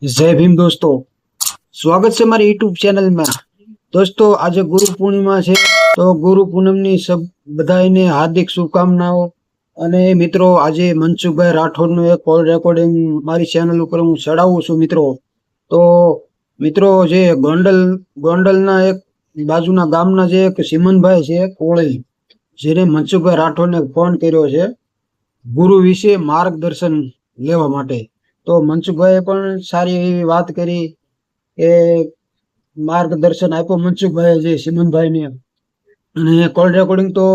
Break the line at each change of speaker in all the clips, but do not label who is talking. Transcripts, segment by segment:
જય ભીમ દોસ્તો, સ્વાગત છે મારી યુટ્યુબ ચેનલમાં. દોસ્તો, આજે ગુરુ પૂર્ણિમા છે, તો ગુરુ પૂનમની બધાને હાર્દિક શુભકામનાઓ. અને મિત્રો, આજે મનસુખભાઈ રાઠોડનું એક કોલ રેકોર્ડિંગ મારી ચેનલ ઉપર હું ચડાવું છું મિત્રો. તો મિત્રો, જે ગોંડલના એક બાજુના ગામના જે એક સિમનભાઈ છે કોળી, જેને મનસુખભાઈ રાઠોડને ફોન કર્યો છે ગુરુ વિશે માર્ગદર્શન લેવા માટે. તો મનસુખભાઈએ પણ સારી એવી વાત કરી કે માર્ગદર્શન આપ્યું મનસુખભાઈએ જે સિમનભાઈને. અને કોલ રેકોર્ડિંગ તો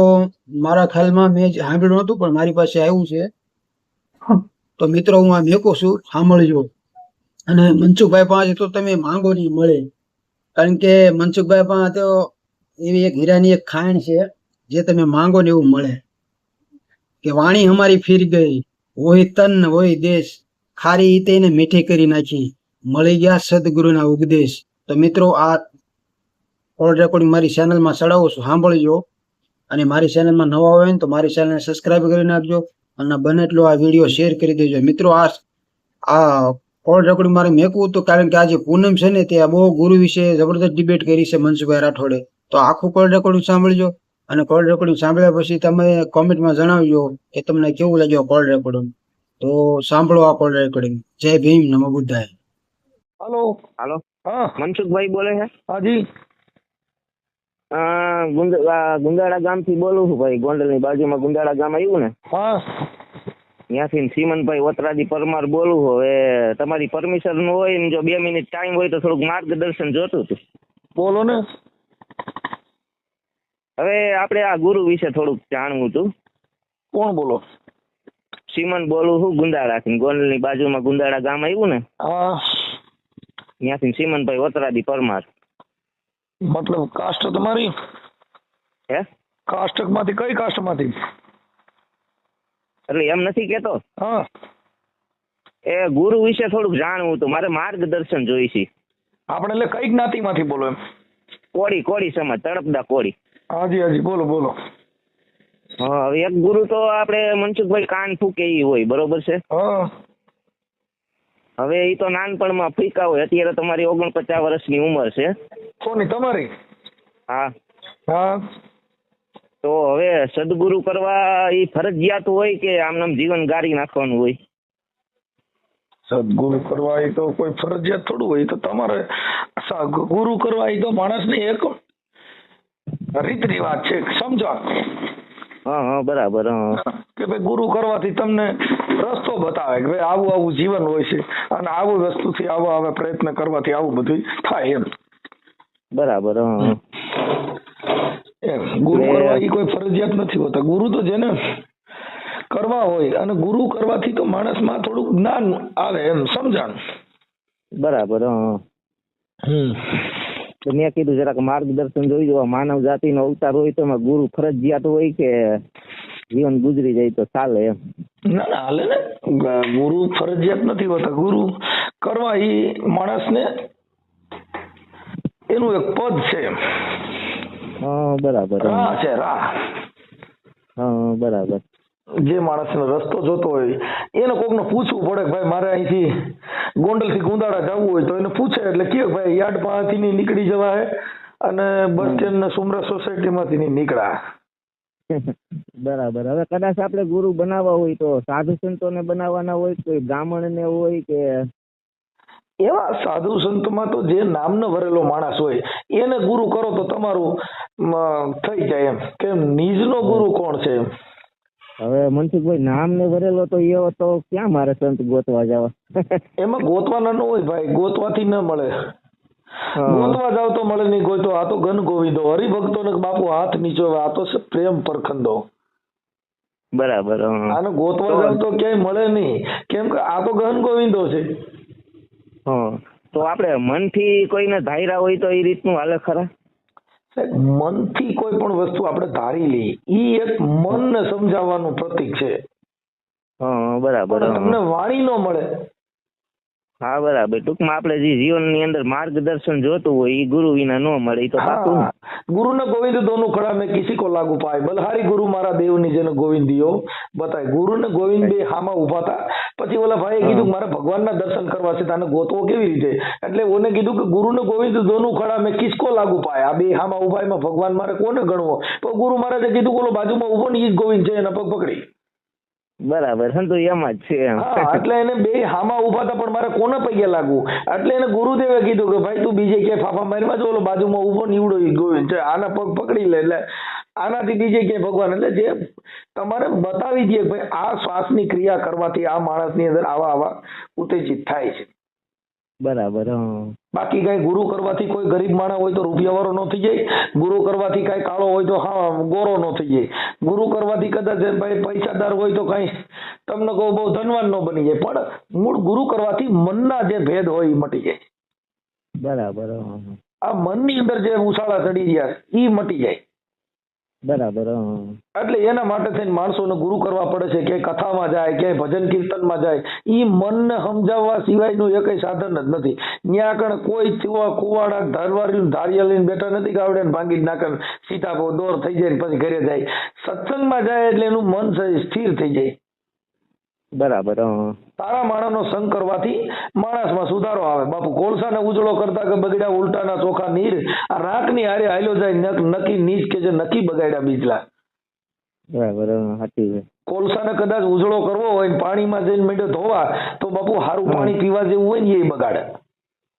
મારા ખ્યાલમાં મેં સાંભળ્યું નહોતું, પણ મારી પાસે આવ્યું છે. તો મિત્રો, હું આ મેકું છું, સાંભળજો. અને મનસુખભાઈ પાસે તો તમે માંગો નહીં મળે, કારણ કે મનસુખભાઈ પાસે તો એવી એક હીરાની એક ખાણ છે, જે તમે માંગો ને એવું મળે. કે વાણી અમારી ફીર ગઈ, હોય તન હોય દેશ, ખારી તેને મીઠી કરી નાખી, મળી ગયા સદગુરુના ઉપદેશ. તો મિત્રો, આ કોલ રેકોર્ડિંગ મારી ચેનલમાં ચડાવું છું, સાંભળજો. અને મારી ચેનલમાં નવા હોય ને તો મારી ચેનલને સબસ્ક્રાઇબ કરી નાખજો, અને બને એટલો આ વિડીયો શેર કરી દેજો મિત્રો. આ કોલ રેકોર્ડિંગ મારે મેકવું હતું, કારણ કે આજે પૂનમ છે ને, ત્યાં બહુ ગુરુ વિશે જબરદસ્ત ડિબેટ કરી છે મનસુખભાઈ રાઠોડે. તો આખું કોલ રેકોર્ડિંગ સાંભળજો, અને કોલ રેકોર્ડિંગ સાંભળ્યા પછી તમે કોમેન્ટમાં જણાવજો કે તમને કેવું લાગ્યું કોલ રેકોર્ડિંગ. તો સાંભળો આ કોલ રેકોર્ડિંગ. જય ભીમ, નમો બુદ્ધાય.
હાલો.
હાલો,
હા
મનસુખભાઈ બોલે છે?
હાજી.
ગુંદાળા ગામથી બોલું છું ભાઈ. ગોંડલની બાજુમાં ગુંદાળા ગામ આવ્યું ને,
હા
ત્યાંથી સીમનભાઈ વતરાજી પરમાર બોલું છું. હવે તમારી પરમિશન હોય ને જો 2 મિનિટ ટાઈમ હોય તો થોડુંક માર્ગદર્શન જોતું હતું.
બોલો ને.
હવે આપણે આ ગુરુ વિશે થોડુંક જાણવું હતું.
કોણ બોલો?
સીમન બોલું છું ગુંદાળાથી. ગોંડલની બાજુમાં ગુંદાળા ગામ આવ્યું ને,
હા,
ત્યાંથી સીમનભાઈ વતરાજી પરમાર.
મતલબ કાસ્ટ તમારી?
હે?
કાસ્ટ માંથી કઈ કાસ્ટ માંથી?
એટલે એમ નથી કેતો,
હા,
એ ગુરુ વિશે થોડુંક જાણવું હતું. મારે માર્ગદર્શન જોઈશે.
આપણે એટલે કઈ જ્ઞાતિ માંથી બોલો એમ?
કોળી સમાજ, તળપદા કોળી.
હાજી હાજી, બોલો બોલો.
હા, હવે એક ગુરુ તો આપણે મનસુખભાઈ કાન ફૂકે ઈ હોય, બરોબર છે.
હા,
હવે એ તો નાનપણમાં ફૂકા હોય. અત્યારે તમારી 49 વર્ષની ઉંમર છે.
કોની? તમારી?
હા,
હા,
તો હવે સદગુરુ કરવા એ ફરજિયાત હોય કે આમ જીવન ગારી નાખવાનું હોય?
સદગુરુ કરવા એ તો કોઈ ફરજિયાત થોડું હોય. એ તો તમારે ગુરુ કરવા એ તો માણસની એક રીત રિવાજ છે, સમજો.
હા હા, બરાબર. હા,
કે ભાઈ ગુરુ કરવાથી તમને રસ્તો બતાવે કે ભાઈ આવું આવું જીવન હોય છે, અને આવું વસ્તુથી આવા પ્રયત્ન કરવાથી આવું બધું થાય એમ.
બરાબર. હા,
એમ ગુરુ કરવા એ કોઈ ફરજિયાત નથી હોતા. ગુરુ તો જેને કરવા હોય, અને ગુરુ કરવાથી તો માણસમાં થોડુંક જ્ઞાન આવે એમ, સમજાણ.
બરાબર. હા, તો મેં કીધું જરાક માર્ગદર્શન જોઈ જો. માનવ જાતિનો અવતાર હોય તો એમાં ગુરુ ફરજિયાત હોય કે જીવન ગુજરી જાય તો ચાલે એમ?
ના ના, હાલે ને. ગુરુ ફરજિયાત નથી હોતા. ગુરુ કરવા એ માણસને એનું એક પદ છે.
હા, બરાબર.
રાહ છે, રાહ.
હા, બરાબર.
જે માણસનો રસ્તો જોતો હોય એને કોકને પૂછવું પડે કે ભાઈ મારે અહીંથી ગોંડલથી ગુંદાળા જવું હોય, તો એને પૂછે એટલે કે ભાઈ યાર્ડ પાસેથી નીકળી જવાય, અને બસ સ્ટેન્ડ ને સુમરા સોસાયટીમાંથી નીકળ્યા.
બરાબર. હવે કદાચ આપણે ગુરુ બનાવવા હોય તો સાધુ સંતોને બનાવવાના હોય, કોઈ બ્રાહ્મણને હોય કે?
એવા સાધુ સંતમાં તો જે નામનો ભરેલો માણસ હોય એને ગુરુ કરો તો તમારું થઈ જાય એમ. કે નિજનો ગુરુ કોણ છે એમ.
હવે મનસુખભાઈ નામને ભરેલો તો એવો તો ક્યાં મારે સંત ગોતવા જવા?
એમાં ગોતવાના ન હોય ભાઈ, ગોતવાથી ન મળે. ગોતવા જાવ તો મળે નહીં. ગોતો આ તો ઘન ગોવિંદો હરિભક્તો ને બાપુ હાથ નીચો, આ તો છે પ્રેમ પરખંદો.
બરાબર.
આને ગોતવા જાવ તો ક્યાંય મળે નહીં, કેમ કે આ તો ગહન ગોવિંદો છે.
તો આપણે મનથી કોઈને ધાર્યા હોય તો એ રીતનું હાલે ખરા?
મનથી કોઈ પણ વસ્તુ આપણે ધારી લઈએ ઈ એક મનને સમજાવવાનું પ્રતીક છે.
બરાબર.
તમને વાણી ન મળે
હા બરાબર. ટૂંકમાં આપણે જે જીવનની અંદર માર્ગદર્શન જોતું હોય એ ગુરુ વિના ન મળે, એ તો પાકું ને.
गुरु न गोविंद दोनों खड़ा में किसी को लागू पाए बलहारी गुरु मारा देव ની જેને ગોવિંદ દિયો બતાય ગુરુ ને ગોવિંદ બે હામાં ઉભા હતા. પછી ઓલા ભાઈએ કીધું મારે ભગવાનના દર્શન કરવા છે, તને ગોતવો કેવી રીતે? એટલે ઓને કીધું કે ગુરુ ને ગોવિંદ દોનું ખડા મેં કિસકો લાગુ પાય, આ બે હામાં ઉભા એમાં ભગવાન મારે કોને ગણવો? તો ગુરુ મહારાજે કીધું ઓલો બાજુમાં ઉભો ને ઈ જ ગોવિંદ છે, એના પગ પકડી.
બરાબર, સંતો એમ જ છે એમ.
હા, એટલે એને બે હામાં ઉભા હતા પણ મારે કોને પૈયે લાગુ? એટલે એને ગુરુદેવે કીધું કે ભાઈ તું બીજે ક્યાંય ફાફા મારીમાં જો ઓલો બાજુમાં ઉભો નીવડો ઈ ગોવિંદ છે, આના પગ પકડી લે. એટલે આનાથી બીજે ક્યાંય ભગવાન, એટલે જે તમારે બતાવી દે ભાઈ આ શ્વાસની ક્રિયા કરવાથી આ માણસની અંદર આવા ઉત્તેજિત થાય છે.
બરાબર.
બાકી કઈ ગુરુ કરવાથી કોઈ ગરીબ માણસ હોય તો રૂપિયાવાળો ન થઈ જાય, ગુરુ કરવાથી કઈ કાળો હોય તો હા ગોરો ન થઈ જાય, ગુરુ કરવાથી કદાચ ભાઈ પૈસાદાર હોય તો કઈ તમને કહો બહુ ધનવાન ન બની જાય, પણ મૂળ ગુરુ કરવાથી મનના જે ભેદ હોય એ મટી જાય.
બરાબર.
આ મનની અંદર જે ઉછાળા ચડી ગયા એ મટી જાય.
બરાબર.
એટલે એના માટે થઈને માણસોને ગુરુ કરવા પડે છે. ક્યાંય કથામાં જાય, ક્યાંય ભજન કીર્તનમાં જાય, એ મનને સમજાવવા સિવાયનું એ કઈ સાધન જ નથી. ત્યાં આગળ કોઈ કુવાડા ધારિયા લઈને બેઠા નથી કે આવડે ભાંગી નાખે સીતાપો દોર થઈ જાય ને પછી ઘરે જાય. સત્સંગમાં જાય એટલે એનું મન સ્થિર થઈ જાય.
બરાબર.
તારા માણસનો સંગ કરવાથી માણસમાં સુધારો આવે. બાપુ કોલસાને ઉજળો કરતા કે બગડ્યા ઉલટાના ચોખા નીર, આ રાકની હારે હાલ્યો જાય નકી નીચ કે જે નકી બગાડ્યા બીજલા.
બરાબર. સાચી છે.
કોલસાને કદાચ ઉજળો કરવો હોય ને પાણીમાં જઈને મેળો ધોવા તો બાપુ સારું પાણી પીવા જેવું હોય ને એ બગાડે.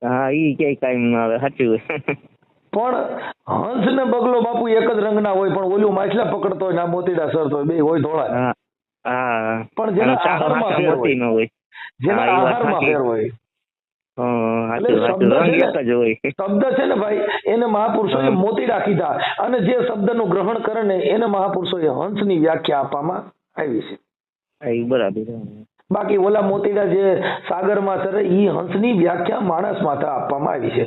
હા, ઈ ક્યાંય કાયમ ના આવે. સાચું હોય.
પણ હંસ ને બગલો બાપુ એક જ રંગના હોય, પણ ઓલું માછલા પકડતો હોય ને આ મોતીડા સરતો હોય, બે હોય ધોળા.
હા,
પણ જેના આહારમાં ફેર હોય, જેના આહારમાં ફેર હોય. શબ્દ છે ને ભાઈ, એને મહાપુરુષોએ મોતીડા કીધા, અને જે શબ્દનું ગ્રહણ કરે ને એને મહાપુરુષોએ હંસની વ્યાખ્યા આપવામાં આવી છે.
બરાબર.
બાકી ઓલા મોતીડા જે સાગરમાં ચરે ઈ હંસની વ્યાખ્યા માણસ માથે આપવામાં આવી છે.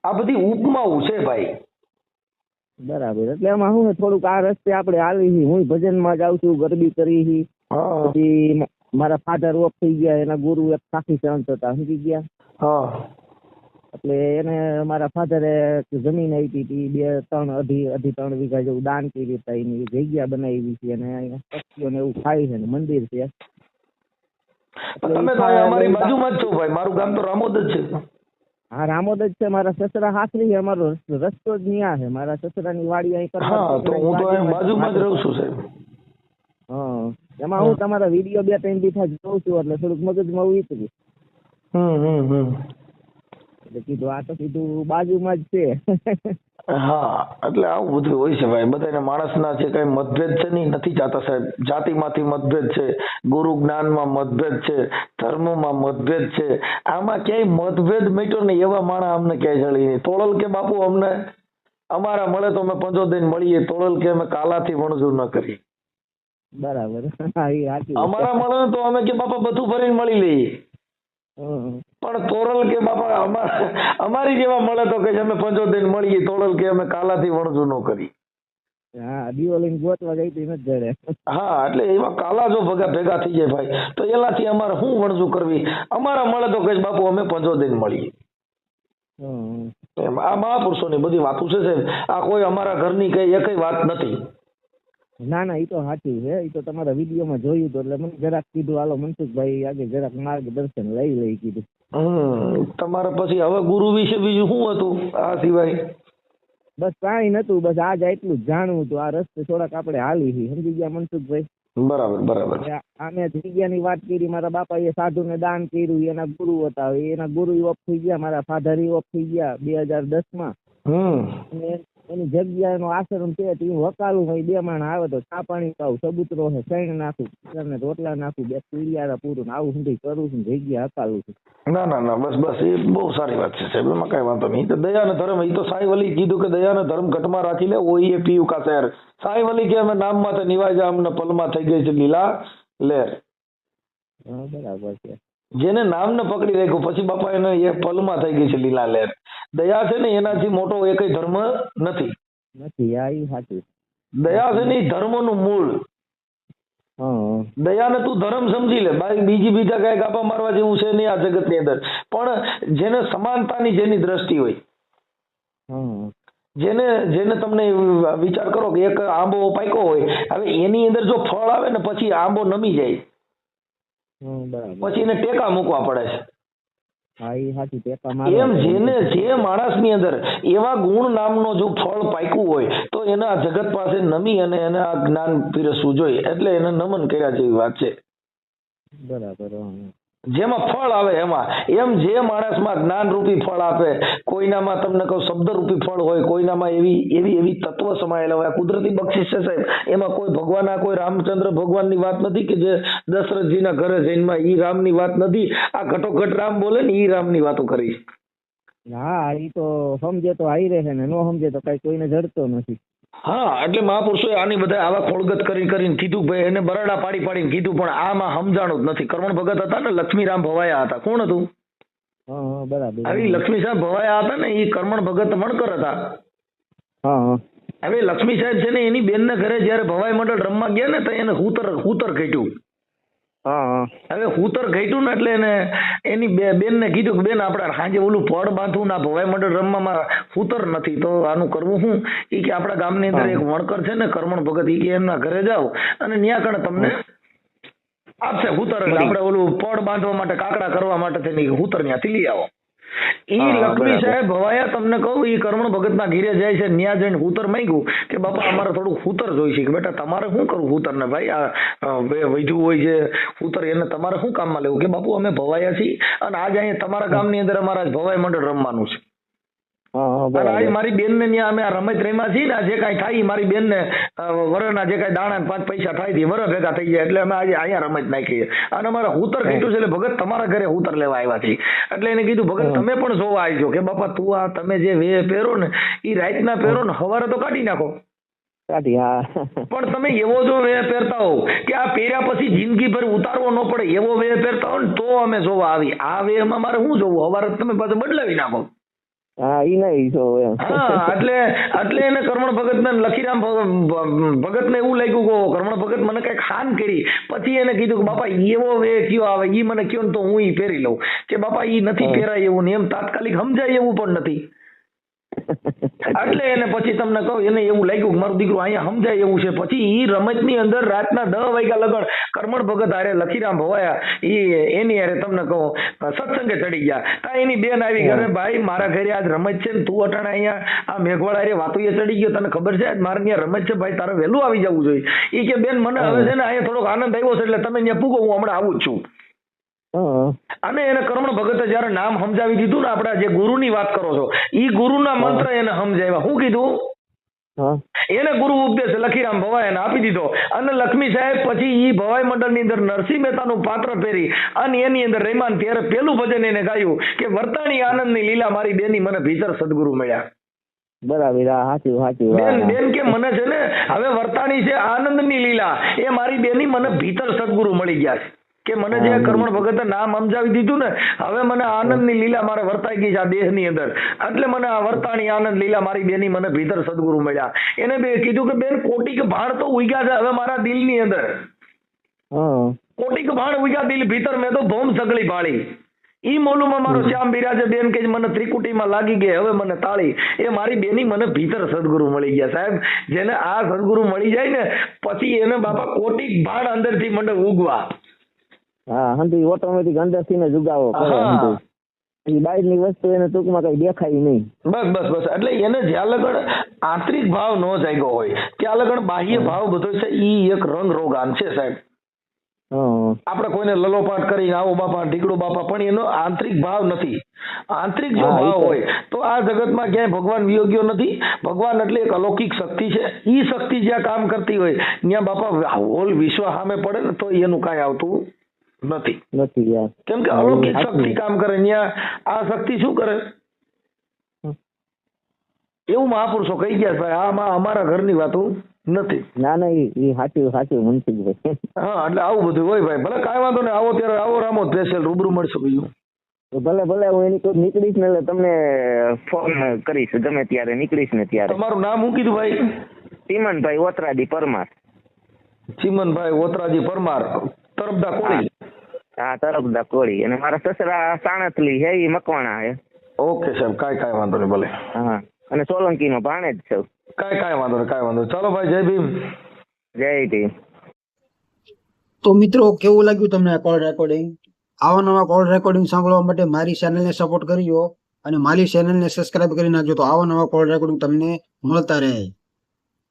આ બધી ઉપમાઓ છે ભાઈ.
બરાબર. એટલે એમાં હું થોડુંક આ રસ્તે આપણે આવી, હું ભજનમાં જાઉં છું, ગરબી કરી. પછી મારા ફાધર ઓફ થઈ ગયા, એના ગુરુ એક સાથી સંત હતા, સમજી ગયા. એટલે એને મારા ફાધરે જમીન આપી હતી, 2-3 વીઘા જેવું દાન કરી હતા, એની જગ્યા બનાવી છે, અને પક્ષીઓને એવું ખાય છે, મંદિર છે.
તમે તો અમારી બાજુમાં જ છો ભાઈ, મારું ગામ તો રામોદ જ છે.
હા, રામોદ જ છે. મારા સસરા હાથરી છે, અમારો રસ્તો જ ન્યા છે. મારા સસરાની વાડી અહીં
હા, તો હું તો અહીં બાજુમાં જ રહું છું સાહેબ.
હા, એમાં હું તમારા વિડીયો 2-3 દિવસ જોઉં છું, એટલે થોડુંક મગજમાં ઉતર્યું. એટલે કીધું આ તો કીધું બાજુમાં જ છે.
હા, એટલે આવું બધું હોય છે ભાઈ. બધાને માણસના છે કઈ મતભેદ છે નહીં, નથી ચાહતા સાહેબ. જાતિમાંથી મતભેદ છે, ગુરુ જ્ઞાનમાં મતભેદ છે, ધર્મમાં મતભેદ છે. આમાં ક્યાંય મતભેદ મેટ્યો ને એવા માણસ અમને ક્યાંય જળી નહીં. તોળલ કે બાપુ અમને અમારા મળે તો અમે પંજો દઈને મળીએ, તોળલ કે અમે કાલાથી વણઝુર ન કરીએ.
બરાબર.
અમારા મળે તો અમે કે બાપા બધું ભરીને મળી લઈએ. પણ તોરલ કે બાપા અમારી જેવા મળે તો કે અમે પંજો દઈને મળીએ, તોરલ કે અમે કાલાથી વણઝુર ન કરી.
હા, દિવાળી ગોતવા ગઈ હતી નથી જડે. હા,
એટલે એવા કાલા જો ભેગા થઈ જાય ભાઈ તો એનાથી અમારે શું વણઝુર કરવી? અમારા મળે તો કે બાપુ અમે પંજો દઈને મળીએ. આ મહાપુરુષોની બધી વાતો છે. આ કોઈ અમારા ઘરની કઈ એકઈ વાત નથી.
ના ના, એ તો સાચું છે. એ તો તમારા વિડીયોમાં જોયું હતું, એટલે મને જરાક કીધું હાલો મનસુખભાઈ આજે જરાક માર્ગદર્શન લઈ કીધું.
તમારે પછી હવે ગુરુ વિશે બીજું શું હતું આ સિવાય?
બસ કાંઈ નતું, બસ આજ એટલું જ જાણવું હતું. આ રસ્તે થોડાક આપણે હાલી છીએ, સમજી ગયા મનસુખભાઈ?
બરાબર.
આમે જગ્યાની વાત કરી. મારા બાપાએ સાધુને દાન કર્યું, એના ગુરુ હતા. એના ગુરુ ઓફ થઈ ગયા, મારા ફાધર ઓફ થઈ ગયા 2010માં. એની જગ્યા એનો આશ્રમ છે, હું હકાલું ભાઈ. 2 માણસ આવે તો ચા પાણી પાવું, સબૂતરો છે, સૈણ નાખું, રોટલા નાખું, 2 પીડિયારા પૂરું, આવું સુધી કરું છું, જગ્યા હકાલું છું.
ના, બસ એ બહુ સારી વાત છે સાહેબ, એમાં કઈ વાંધો નહીં. તો દયા ને ધર્મ, એ તો સાઈ વલી કીધું કે દયા ને ધર્મ ઘટમાં રાખી લે, ઓઈએ પીયું કા શહેર. સાઈ વલી કે અમે નામ માં નિવાય જા, અમને પલમાં થઈ ગઈ છે લીલા લહેર.
બરાબર છે.
જેને નામ ને પકડી રાખ્યું પછી બાપા એને એ પલમાં થઈ ગઈ છે લીલા લહેર. દયા છે ને એનાથી મોટો એકય ધર્મ નથી.
આ સાચું.
દયા છે ને ધર્મનું મૂળ.
હા
દયાને તું ધર્મ સમજી લે, બીજા કઈ ગાપા મારવા જેવું છે નહીં આ જગતની અંદર. પણ જેને સમાનતાની જેની દ્રષ્ટિ હોય,
હા
જેને તમને વિચાર કરો કે એક આંબો પાક્યો હોય, હવે એની અંદર જો ફળ આવે ને પછી આંબો નમી જાય,
બરાબર.
પછી એને ટેકા મૂકવા પડે છે.
હા એ સાચી ટેકા
એમ
મારવા.
જે માણસની અંદર એવા ગુણ નામનો જો ફળ પાક્યું હોય તો એને આ જગત પાસે નમી અને એને આ જ્ઞાન પીરસવું જોઈએ. એટલે એને નમન કર્યા જેવી વાત છે.
બરાબર. હા.
જેમાં ફળ આવે એમાં, એમ જે માણસમાં જ્ઞાન રૂપી ફળ આપે, કોઈનામાં તમને કહું શબ્દ રૂપી ફળ હોય, કોઈનામાં એવી તત્વ સમાયેલા હોય. કુદરતી બક્ષિસ છે સાહેબ, એમાં કોઈ ભગવાનના કોઈ રામચંદ્ર ભગવાનની વાત નથી કે જે દશરથજીના ઘરે જઈને ઈ રામની વાત નથી. આ ઘટોઘટ રામ બોલે ને ઈ રામની વાતો કરી.
હા એ તો સમજે તો હાઈ રહે ને, નો સમજે તો કઈ કોઈને જડતો નથી.
હા, એટલે મહાપુરુષોએ આની બધા આવા ખોળગત કરીને કીધું, ભાઈ એને બરાડા પાડીને કીધું, પણ આમાં સમજાણું જ નથી. કર્મણ ભગત હતા ને, લક્ષ્મીરામ ભવાયા હતા. કોણ હતું?
હા બરાબર.
આવી લક્ષ્મી સાહેબ ભવાયા હતા ને, એ કર્મણ ભગત વણકર હતા.
હા
હવે લક્ષ્મી સાહેબ છે ને, એની બેનના ઘરે જયારે ભવાઈ મંડળ રમવા ગયા ને, તો એને હુતર ઘટ્યું.
હા
હવે હુતર ઘટ્યું ને એટલે એને એની બેનને કીધું કે બેન આપણે સાંજે ઓલું પડ બાંધવું ના, ભવાઈ મંડળ રમવામાં હુતર નથી તો આનું કરવું શું? એ કે આપણા ગામની અંદર એક વણકર છે ને કર્મણ ભગત, એ કે એમના ઘરે જાઓ અને ન્યા કણે તમને આપશે હુતર. એટલે આપણે ઓલું પડ બાંધવા માટે, કાકડા કરવા માટે થઈને હુતર ત્યાંથી લઈ આવો. ઈ લક્ષ્મી સાહેબ ભવાયા તમને કહું, ઈ કર્મણ ભગત ના ઘીરે જાય છે, ન્યા જઈને હુતર માંગ્યું કે બાપા અમારે થોડું હુતર જોઈશે. કે બેટા તમારે શું કરવું હુતર ને? ભાઈ આ વૈધું હોય છે હુતર, એને તમારે શું કામમાં લેવું? કે બાપુ અમે ભવાયા છીએ અને આજ અહીંયા તમારા ગામની અંદર અમારા ભવાઈ મંડળ રમવાનું છે. અને આજે મારી બેન ને ત્યાં અમે આ રમત રમ્યા છીએ ને, જે કઈ થાય મારી બેન ને વરના જે કઈ દાણા 5 પૈસા થાય છે વર ભેગા થઈ જાય, એટલે અમે આજે અહીંયા રમત નાખીએ. અને અમારે હુતર કીધું છે એટલે ભગત તમારા ઘરે હુતર લેવા આવ્યા છીએ. એટલે એને કીધું ભગત તમે પણ જોવા આવજો. કે બાપા તું આ તમે જે વે પહેરો ને એ રાતના પહેરો ને, સવારે તો કાઢી નાખો. પણ તમે એવો જો વે પહેરતા હોવ કે આ પહેર્યા પછી જિંદગી ભર ઉતારવો ન પડે, એવો વે પહેરતા હો ને તો અમે જોવા આવી. આ વે માં મારે શું જોવું? સવારે તમે પાછું બદલાવી નાખો. એટલે એને કર્મણ ભગત ને લખીરામ ભગત ને એવું લાગ્યું કે કર્મણ ભગત મને કઈક ખાન કરી. પછી એને કીધું કે બાપા એવો વે કયો આવે, ઈ મને કયો ને તો હું ઈ પહેરી લઉં. કે બાપા ઈ નથી પહેરાય એવું ને, એમ તાત્કાલિક સમજાય એવું પણ નથી. એટલે એને પછી તમને કહું, એને એવું લાગ્યું કે મારું દીકરું અહીંયા સમજાય એવું છે. પછી ઈ રમત ની અંદર રાતના 10 વાગ્યા લગન કર્મણ ભગત હારે લખીરામ ભવાયા એની હારે તમને કહું સત્સંગે ચડી ગયા. તા એની બેન આવી ઘરે, ભાઈ મારા ઘરે આજ રમત છે ને તું અટાણે અહીંયા આ મેઘવાળ હારે વાતો ચડી ગયો, તને ખબર છે મારે ત્યાં રમત છે, ભાઈ તારે વહેલું આવી જવું જોઈએ. ઈ કે બેન મને હવે છે ને અહીંયા થોડોક આનંદ આવ્યો છે એટલે તમે ત્યાં પૂગો, હું હમણાં આવું જ છું. અને એને કર્મણ ભગતે જયારે નામ સમજાવી દીધું ને, આપડા જે ગુરુની વાત કરો છો, ઈ ગુરુના મંત્ર એને સમજાવ્યા. શું કીધું? એને ગુરુ ઉપદેશ લખીરામ ભવાયાને આપી દીધો. અને લક્ષ્મી સાહેબ પછી ઈ ભવાઈ મંડળ ની અંદર નરસિંહ મહેતાનું પાત્ર પહેરી અને એની અંદર રહીમાન ત્યારે પેલું ભજન એને ગાયું કે વર્તાણી આનંદની લીલા મારી બેની મને ભીતર સદગુરુ મળ્યા.
બરાબર. સાચું.
બેન કે મને છે ને હવે વર્તાણી છે આનંદની લીલા, એ મારી બેની મને ભીતર સદગુરુ મળી ગયા છે. કે મને જે કર્મણ ભગતે નામ સમજાવી દીધું ને, હવે મને આનંદની લીલા મારે વર્તાઈ ગઈ છે આ દેહની અંદર. એટલે મને આ વર્તાણી આનંદ લીલા મારી બેની મને ભીતર સદગુરુ મળ્યા. એને બે કીધું કે બેન કોટિક ભાણ તો ઉગ્યા છે હવે મારા દિલની અંદર. કોટિક ભાણ ઉગ્યા દિલ ભીતર, મેં તો ભૌમ સગળી ભાળી. ઈ મોલુમાં મારો શ્યામ બિરાજે બેન કે મને ત્રિકુટીમાં લાગી ગઈ હવે મને તાળી. એ મારી બેની મને ભીતર સદગુરુ મળી ગયા. સાહેબ જેને આ સદગુરુ મળી જાય ને પછી એને બાપા કોટિક ભાણ અંદરથી મંડળ ઉગવા.
ઓટોમેટિક અંદર થી ને જુગાવો કરે. બહારની વસ્તુ એને ટૂંકમાં કઈ દેખાય નહીં.
બસ એટલે એને જ્યાં લગણ આંતરિક ભાવ ન જાગ્યો હોય ત્યાં લગણ બાહ્ય ભાવ બધો છે ઈ એક રંગ રોગાન છે સાહેબ. આપણે કોઈને લલોપાટ કરીને આવો બાપા ઢીકડો બાપા, પણ એનો આંતરિક ભાવ નથી. આંતરિક જો ભાવ હોય તો આ જગતમાં ક્યાંય ભગવાન વિયોગ્યો નથી. ભગવાન એટલે એક અલૌકિક શક્તિ છે. ઈ શક્તિ જ્યાં કામ કરતી હોય ત્યાં બાપા હોલ વિશ્વ સામે પડે ને તો એનું કાંઈ આવતું નથી. કેમ કે અલૌકિક શક્તિ કામ કરે, ત્યાં આ શક્તિ શું કરે એવું મહાપુરુષો કહી ગયા. ભાઈ આમાં અમારા ઘરની વાતો નથી.
ના એ સાચું મનસુખભાઈ.
એટલે આવું બધું હોય ભાઈ. ભલે કાંઈ વાંધો નહીં, આવો ત્યારે આવો રામો સ્પેશિયલ રૂબરૂ મળશો. બીજું
ભલે હું એની કોઈ નીકળીશ ને એટલે તમને ફોન કરીશ. ગમે ત્યારે નીકળીશ ને ત્યારે.
તમારું નામ શું કીધું ભાઈ?
ચીમનભાઈ ઓતરાદી પરમાર.
ચીમનભાઈ ઓતરાજી પરમાર, તરફદા કોળી.
હા તરફદા કોળી, અને મારા સસરા સાણથલી હે, ઈ મકવાણા હે.
ઓકે સાહેબ, કાંઈ વાંધો નહીં, ભલે.
હા, અને સોલંકી નો ભાણેજ છું.
કાંઈ વાંધો નહીં, કાંઈ વાંધો નહીં. ચાલો ભાઈ, જય ભીમ.
જય ભીમ.
તો મિત્રો, કેવું લાગ્યું તમને કોલ રેકોર્ડિંગ? આવા નવા કોલ રેકોર્ડિંગ સાંભળવા માટે મારી ચેનલને સપોર્ટ કરજો અને મારી ચેનલને સબસ્ક્રાઇબ કરી નાખજો, તો આવા નવા કોલ રેકોર્ડિંગ તમને મળતા રહે.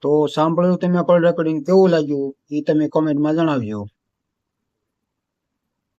તો સાંભળ્યું તમે કોલ રેકોર્ડિંગ, કેવું લાગ્યું એ તમે કોમેન્ટમાં જણાવજો.